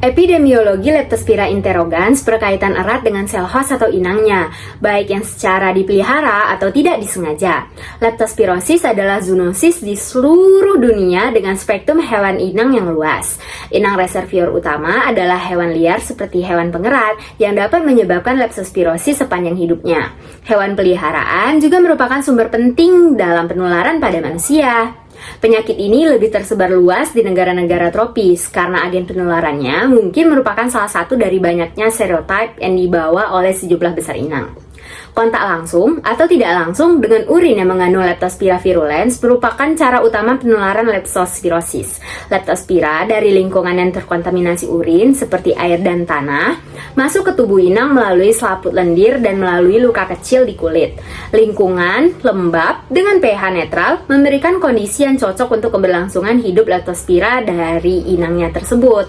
Epidemiologi Leptospira interrogans berkaitan erat dengan sel host atau inangnya, baik yang secara dipelihara atau tidak disengaja. Leptospirosis adalah zoonosis di seluruh dunia dengan spektrum hewan inang yang luas. Inang reservoir utama adalah hewan liar seperti hewan pengerat yang dapat menyebabkan leptospirosis sepanjang hidupnya. Hewan peliharaan juga merupakan sumber penting dalam penularan pada manusia. Penyakit ini lebih tersebar luas di negara-negara tropis karena agen penularannya mungkin merupakan salah satu dari banyaknya stereotip yang dibawa oleh sejumlah besar inang. Kontak langsung atau tidak langsung dengan urin yang mengandung Leptospira virulens merupakan cara utama penularan leptospirosis. Leptospira dari lingkungan yang terkontaminasi urin seperti air dan tanah masuk ke tubuh inang melalui selaput lendir dan melalui luka kecil di kulit. Lingkungan lembab dengan pH netral memberikan kondisi yang cocok untuk keberlangsungan hidup Leptospira dari inangnya tersebut.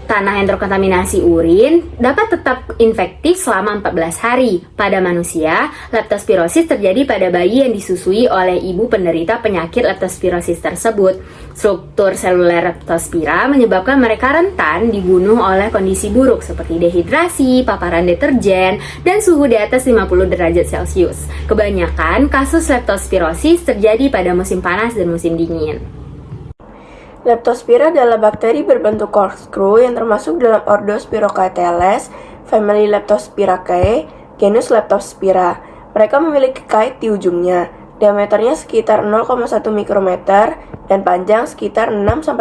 Tanah yang terkontaminasi urin dapat tetap infektif selama 14 hari. Pada manusia, leptospirosis terjadi pada bayi yang disusui oleh ibu penderita penyakit leptospirosis tersebut. Struktur seluler leptospira menyebabkan mereka rentan dibunuh oleh kondisi buruk seperti dehidrasi, paparan deterjen, dan suhu di atas 50 derajat Celcius. Kebanyakan kasus leptospirosis terjadi pada musim panas dan musim dingin. Leptospira adalah bakteri berbentuk corkscrew yang termasuk dalam ordo Spirochaeteles, family Leptospiraceae, genus Leptospira. Mereka memiliki kait di ujungnya, diameternya sekitar 0,1 mikrometer dan panjang sekitar 6-20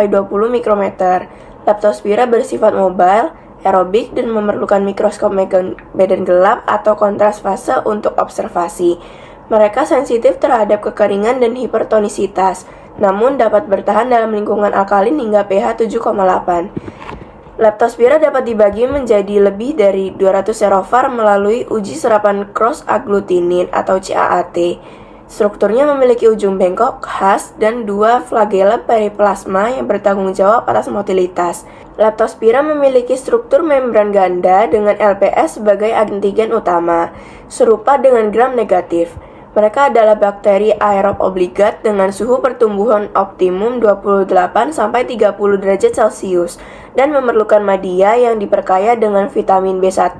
mikrometer. Leptospira bersifat mobile, aerobik, dan memerlukan mikroskop medan gelap atau kontras fase untuk observasi. Mereka sensitif terhadap kekeringan dan hipertonisitas, namun dapat bertahan dalam lingkungan alkalin hingga pH 7,8. Leptospira dapat dibagi menjadi lebih dari 200 serovar melalui uji serapan cross agglutinin atau CAAT. Strukturnya memiliki ujung bengkok khas dan dua flagella periplasma yang bertanggung jawab atas motilitas. Leptospira memiliki struktur membran ganda dengan LPS sebagai antigen utama, serupa dengan gram negatif. Mereka adalah bakteri aerob obligat dengan suhu pertumbuhan optimum 28-30 derajat Celcius dan memerlukan media yang diperkaya dengan vitamin B1,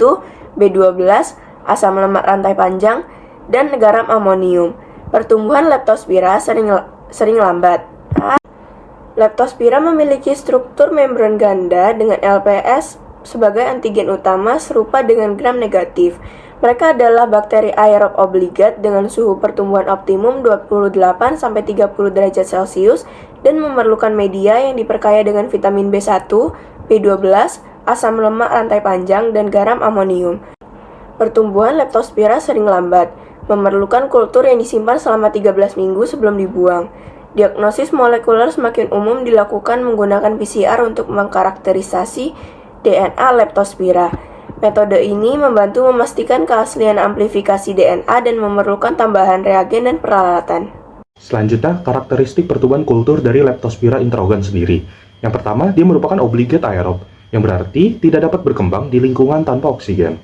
B12, asam lemak rantai panjang, dan garam amonium. Pertumbuhan Leptospira sering lambat. Leptospira memiliki struktur membran ganda dengan LPS sebagai antigen utama serupa dengan gram negatif. Mereka adalah bakteri aerob obligat dengan suhu pertumbuhan optimum 28-30 derajat Celcius dan memerlukan media yang diperkaya dengan vitamin B1, B12, asam lemak rantai panjang, dan garam amonium. Pertumbuhan Leptospira sering lambat, memerlukan kultur yang disimpan selama 13 minggu sebelum dibuang. Diagnosis molekuler semakin umum dilakukan menggunakan PCR untuk mengkarakterisasi DNA Leptospira. Metode ini membantu memastikan keaslian amplifikasi DNA dan memerlukan tambahan reagen dan peralatan. Selanjutnya, karakteristik pertumbuhan kultur dari Leptospira interrogans sendiri. Yang pertama, dia merupakan obligate aerob, yang berarti tidak dapat berkembang di lingkungan tanpa oksigen.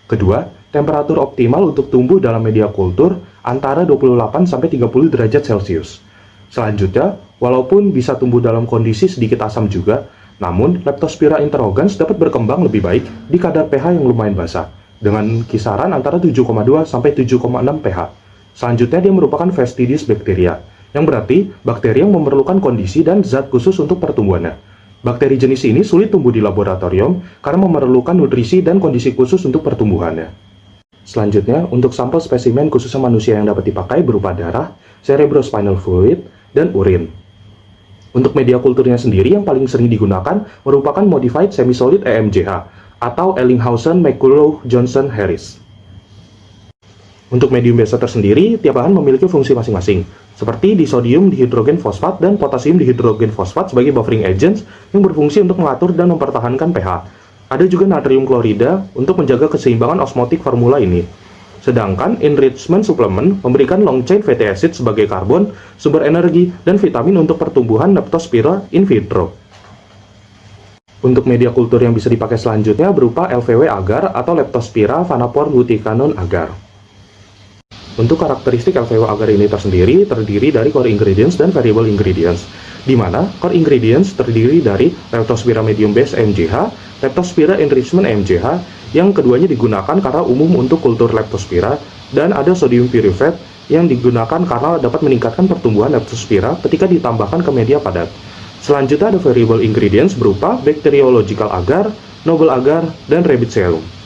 Kedua, temperatur optimal untuk tumbuh dalam media kultur antara 28-30 derajat Celcius. Selanjutnya, walaupun bisa tumbuh dalam kondisi sedikit asam juga, namun, Leptospira interrogans dapat berkembang lebih baik di kadar pH yang lumayan basah, dengan kisaran antara 7,2 sampai 7,6 pH. Selanjutnya, dia merupakan fastidious bacteria, yang berarti bakteri yang memerlukan kondisi dan zat khusus untuk pertumbuhannya. Bakteri jenis ini sulit tumbuh di laboratorium karena memerlukan nutrisi dan kondisi khusus untuk pertumbuhannya. Selanjutnya, untuk sampel spesimen khususnya manusia yang dapat dipakai berupa darah, cerebrospinal fluid, dan urin. Untuk media kulturnya sendiri yang paling sering digunakan merupakan Modified Semi-Solid EMJH atau Elinghausen-McCullough-Johnson-Harris. Untuk medium base tersendiri, tiap bahan memiliki fungsi masing-masing, seperti disodium dihidrogen fosfat dan potasium dihidrogen fosfat sebagai buffering agents yang berfungsi untuk mengatur dan mempertahankan pH. Ada juga natrium klorida untuk menjaga keseimbangan osmotik formula ini. Sedangkan enrichment supplement memberikan long chain fatty acid sebagai karbon, sumber energi, dan vitamin untuk pertumbuhan Leptospira in vitro. Untuk media kultur yang bisa dipakai selanjutnya berupa LVW agar atau Leptospira vanaporn lutecanum agar. Untuk karakteristik LVW agar ini tersendiri terdiri dari core ingredients dan variable ingredients. di mana core ingredients terdiri dari Leptospira medium base MJH, Leptospira enrichment MJH, yang keduanya digunakan karena umum untuk kultur Leptospira, dan ada sodium pyruvate yang digunakan karena dapat meningkatkan pertumbuhan Leptospira ketika ditambahkan ke media padat. Selanjutnya ada variable ingredients berupa bacteriological agar, noble agar, dan Rhabdicellum.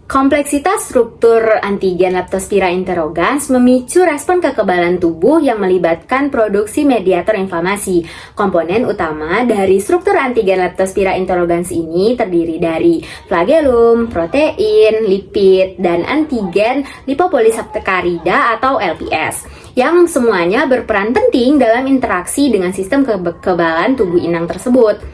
Kompleksitas struktur antigen Leptospira interrogans memicu respon kekebalan tubuh yang melibatkan produksi mediator inflamasi. Komponen utama dari struktur antigen Leptospira interrogans ini terdiri dari flagellum, protein, lipid, dan antigen lipopolisakkarida atau LPS, yang semuanya berperan penting dalam interaksi dengan sistem kekebalan tubuh inang tersebut.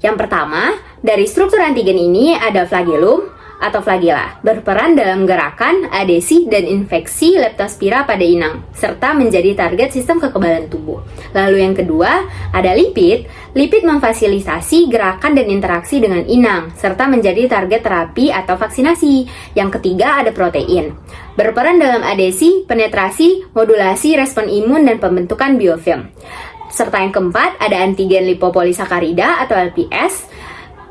Yang pertama, dari struktur antigen ini ada flagellum atau flagella, berperan dalam gerakan, adesi, dan infeksi Leptospira pada inang, serta menjadi target sistem kekebalan tubuh. Lalu yang kedua, ada lipid. Lipid memfasilitasi gerakan dan interaksi dengan inang, serta menjadi target terapi atau vaksinasi. Yang ketiga, ada protein. Berperan dalam adesi, penetrasi, modulasi respon imun, dan pembentukan biofilm. Serta yang keempat, ada antigen lipopolisakkarida atau LPS.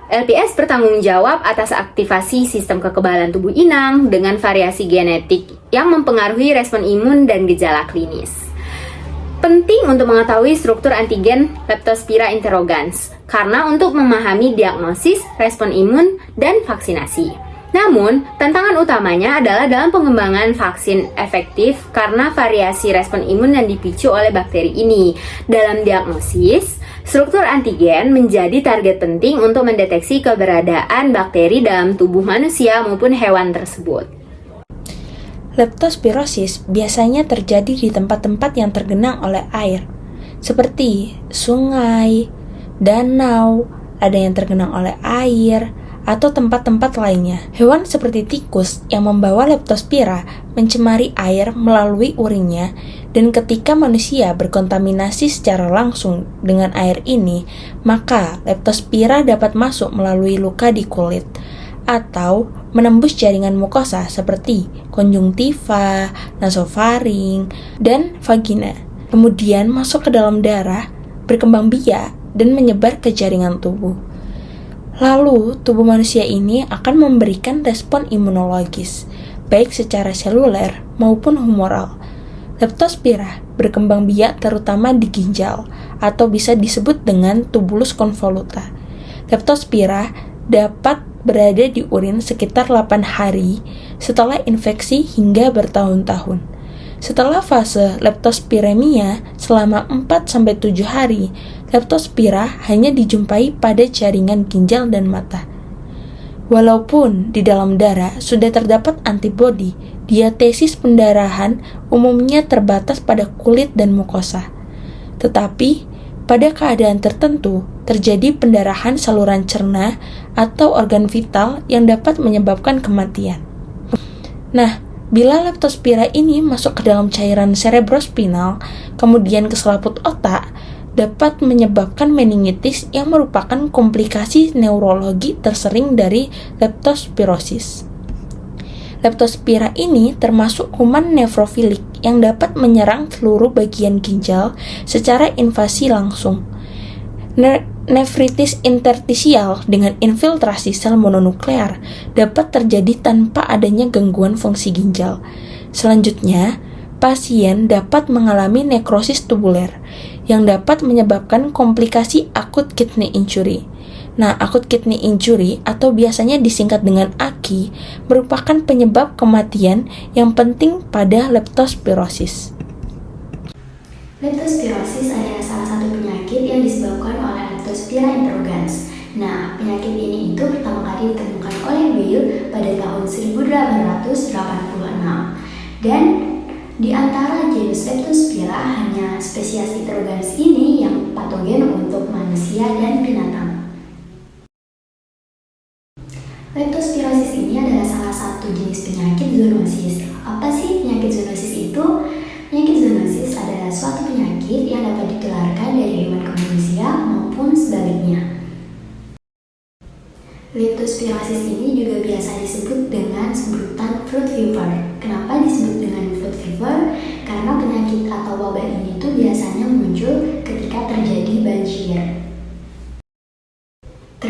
LPS bertanggung jawab atas aktivasi sistem kekebalan tubuh inang dengan variasi genetik yang mempengaruhi respon imun dan gejala klinis. Penting untuk mengetahui struktur antigen Leptospira interrogans, karena untuk memahami diagnosis, respon imun, dan vaksinasi. Namun, tantangan utamanya adalah dalam pengembangan vaksin efektif karena variasi respon imun yang dipicu oleh bakteri ini. Dalam diagnosis, struktur antigen menjadi target penting untuk mendeteksi keberadaan bakteri dalam tubuh manusia maupun hewan tersebut. Leptospirosis biasanya terjadi di tempat-tempat yang tergenang oleh air, seperti sungai, danau, ada yang tergenang oleh air, atau tempat-tempat lainnya. Hewan seperti tikus yang membawa Leptospira mencemari air melalui urinnya, dan ketika manusia berkontaminasi secara langsung dengan air ini, maka Leptospira dapat masuk melalui luka di kulit atau menembus jaringan mukosa seperti konjungtiva, nasofaring, dan vagina. Kemudian masuk ke dalam darah, berkembang biak, dan menyebar ke jaringan tubuh. Lalu, tubuh manusia ini akan memberikan respon imunologis, baik secara seluler maupun humoral. Leptospira berkembang biak terutama di ginjal, atau bisa disebut dengan tubulus convoluta. Leptospira dapat berada di urin sekitar 8 hari setelah infeksi hingga bertahun-tahun. Setelah fase leptospiremia selama 4-7 hari, Leptospira hanya dijumpai pada jaringan ginjal dan mata. Walaupun di dalam darah sudah terdapat antibodi, diatesis pendarahan umumnya terbatas pada kulit dan mukosa. Tetapi, pada keadaan tertentu, terjadi pendarahan saluran cerna atau organ vital yang dapat menyebabkan kematian. Nah, bila Leptospira ini masuk ke dalam cairan cerebrospinal, kemudian ke selaput otak, dapat menyebabkan meningitis yang merupakan komplikasi neurologi tersering dari leptospirosis. Leptospira ini termasuk kuman nefrofilik yang dapat menyerang seluruh bagian ginjal secara invasi langsung. Nefritis interstisial dengan infiltrasi sel mononuklear dapat terjadi tanpa adanya gangguan fungsi ginjal. Selanjutnya, pasien dapat mengalami nekrosis tubuler yang dapat menyebabkan komplikasi akut kidney injury. Nah, akut kidney injury atau biasanya disingkat dengan AKI merupakan penyebab kematian yang penting pada leptospirosis. Leptospirosis adalah salah satu penyakit yang disebabkan oleh Leptospira interrogans. Nah, penyakit ini itu pertama kali ditemukan oleh Weil pada tahun 1886. Dan di antara genus Leptospira, hanya spesies interrogans ini yang patogen untuk manusia dan binatang. Leptospirosis ini adalah salah satu jenis penyakit zoonosis. Apa sih penyakit zoonosis itu? Penyakit zoonosis adalah suatu penyakit yang dapat ditularkan dari hewan ke manusia maupun sebaliknya. Leptospirosis ini juga biasa disebut dengan sebutan fruit fever. Kenapa disebut dengan fruit fever? Karena penyakit atau wabah ini tuh biasanya muncul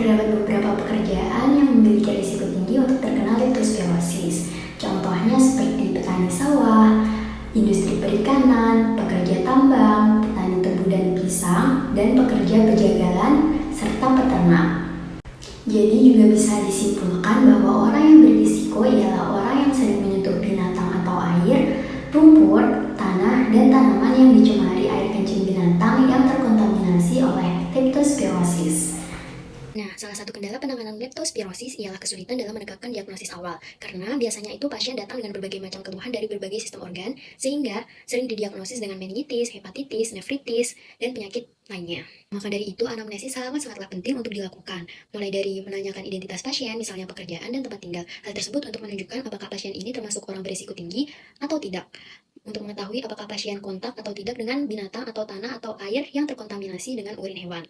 terdapat beberapa pekerjaan yang memiliki risiko tinggi untuk terkena leptospirosis. Contohnya seperti petani sawah, industri perikanan, pekerja tambang, petani tebu dan pisang, dan pekerja penjagalan, serta peternak. Jadi juga bisa disimpulkan bahwa orang yang berisiko ialah orang yang sering menyentuh binatang atau air, rumput, tanah, dan tanaman yang dicemari air kencing binatang yang terkontaminasi oleh leptospirosis. Nah, salah satu kendala penanganan leptospirosis ialah kesulitan dalam menegakkan diagnosis awal, karena biasanya itu pasien datang dengan berbagai macam keluhan dari berbagai sistem organ, sehingga sering didiagnosis dengan meningitis, hepatitis, nefritis, dan penyakit lainnya. Maka dari itu, anamnesis sangatlah penting untuk dilakukan, mulai dari menanyakan identitas pasien, misalnya pekerjaan dan tempat tinggal. Hal tersebut untuk menunjukkan apakah pasien ini termasuk orang berisiko tinggi atau tidak, untuk mengetahui apakah pasien kontak atau tidak dengan binatang atau tanah atau air yang terkontaminasi dengan urin hewan.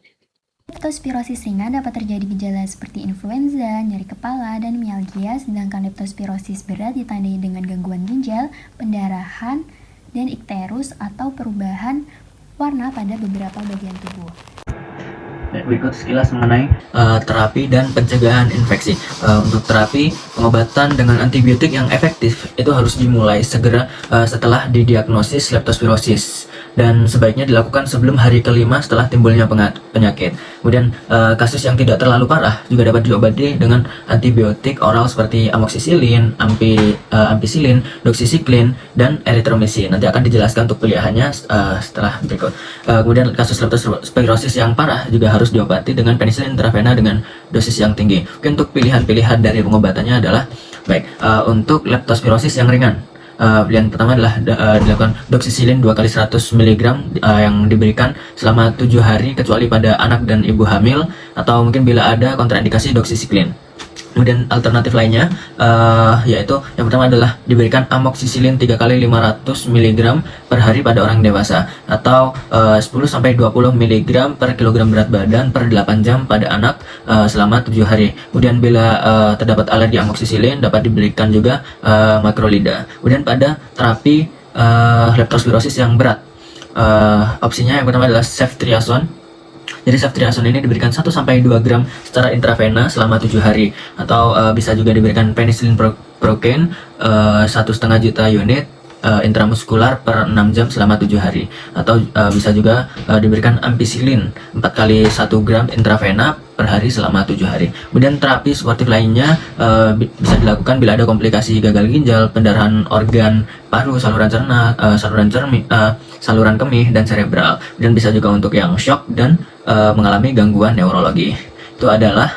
Leptospirosis ringan dapat terjadi gejala seperti influenza, nyeri kepala, dan mialgia, sedangkan leptospirosis berat ditandai dengan gangguan ginjal, pendarahan, dan ikterus atau perubahan warna pada beberapa bagian tubuh. Berikut sekilas mengenai terapi dan pencegahan infeksi. Untuk terapi, pengobatan dengan antibiotik yang efektif itu harus dimulai segera setelah didiagnosis leptospirosis, dan sebaiknya dilakukan sebelum hari kelima setelah timbulnya penyakit. Kemudian kasus yang tidak terlalu parah juga dapat diobati dengan antibiotik oral seperti amoksisilin, ampicillin, doxycycline, dan erythromycin. Nanti akan dijelaskan untuk pilihannya setelah berikut. Kemudian kasus leptospirosis yang parah juga harus diobati dengan penisilin intravena dengan dosis yang tinggi. Oke, untuk pilihan-pilihan dari pengobatannya adalah untuk leptospirosis yang ringan. Pilihan pertama adalah dilakukan doxycycline 2 kali 100 mg yang diberikan selama 7 hari kecuali pada anak dan ibu hamil, atau mungkin bila ada kontraindikasi doxycycline. Kemudian alternatif lainnya yaitu yang pertama adalah diberikan amoksisilin 3 kali 500 mg per hari pada orang dewasa, atau 10-20 mg per kilogram berat badan per 8 jam pada anak selama 7 hari. Kemudian bila terdapat alergi amoksisilin dapat diberikan juga makrolida. Kemudian pada terapi leptospirosis yang berat, opsinya yang pertama adalah ceftriaxone. Jadi ceftriaxone ini diberikan 1-2 gram secara intravena selama 7 hari, atau bisa juga diberikan penicillin procaine 1,5 juta unit intramuskular per 6 jam selama 7 hari, atau bisa juga diberikan ampicillin 4 kali 1 gram intravena per hari selama 7 hari. Kemudian terapi suportif lainnya bisa dilakukan bila ada komplikasi gagal ginjal, pendarahan organ paru, saluran cerna, saluran kemih, dan cerebral. Dan bisa juga untuk yang shock dan mengalami gangguan neurologi. Itu adalah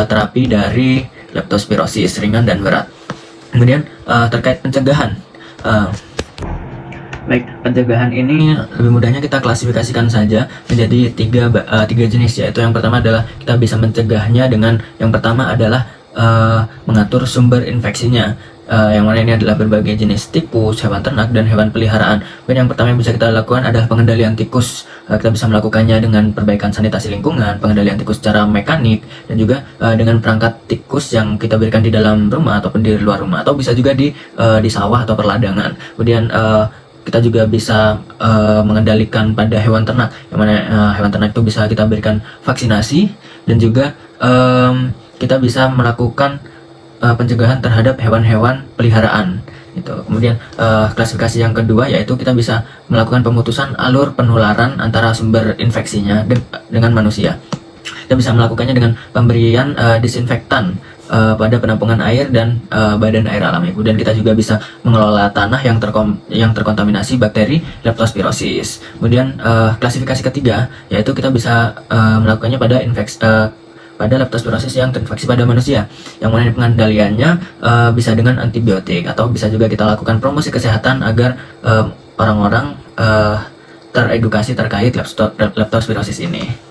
terapi dari leptospirosis ringan dan berat. Kemudian terkait pencegahan. Pencegahan ini lebih mudahnya kita klasifikasikan saja menjadi tiga jenis, yaitu yang pertama adalah kita bisa mencegahnya dengan yang pertama adalah mengatur sumber infeksinya, yang mana ini adalah berbagai jenis tikus, hewan ternak, dan hewan peliharaan. Dan yang pertama yang bisa kita lakukan adalah pengendalian tikus. Kita bisa melakukannya dengan perbaikan sanitasi lingkungan, pengendalian tikus secara mekanik, dan juga dengan perangkat tikus yang kita berikan di dalam rumah ataupun di luar rumah, atau bisa juga di sawah atau perladangan. Kemudian kita juga bisa mengendalikan pada hewan ternak, yang mana hewan ternak itu bisa kita berikan vaksinasi, dan juga kita bisa melakukan pencegahan terhadap hewan-hewan peliharaan. Kemudian klasifikasi yang kedua yaitu kita bisa melakukan pemutusan alur penularan antara sumber infeksinya dengan manusia. Kita bisa melakukannya dengan pemberian disinfektan pada penampungan air dan badan air alami. Kemudian kita juga bisa mengelola tanah yang terkontaminasi bakteri leptospirosis. Kemudian klasifikasi ketiga yaitu kita bisa melakukannya pada leptospirosis yang terinfeksi pada manusia, yang mana pengendaliannya bisa dengan antibiotik, atau bisa juga kita lakukan promosi kesehatan agar orang-orang teredukasi terkait leptospirosis ini.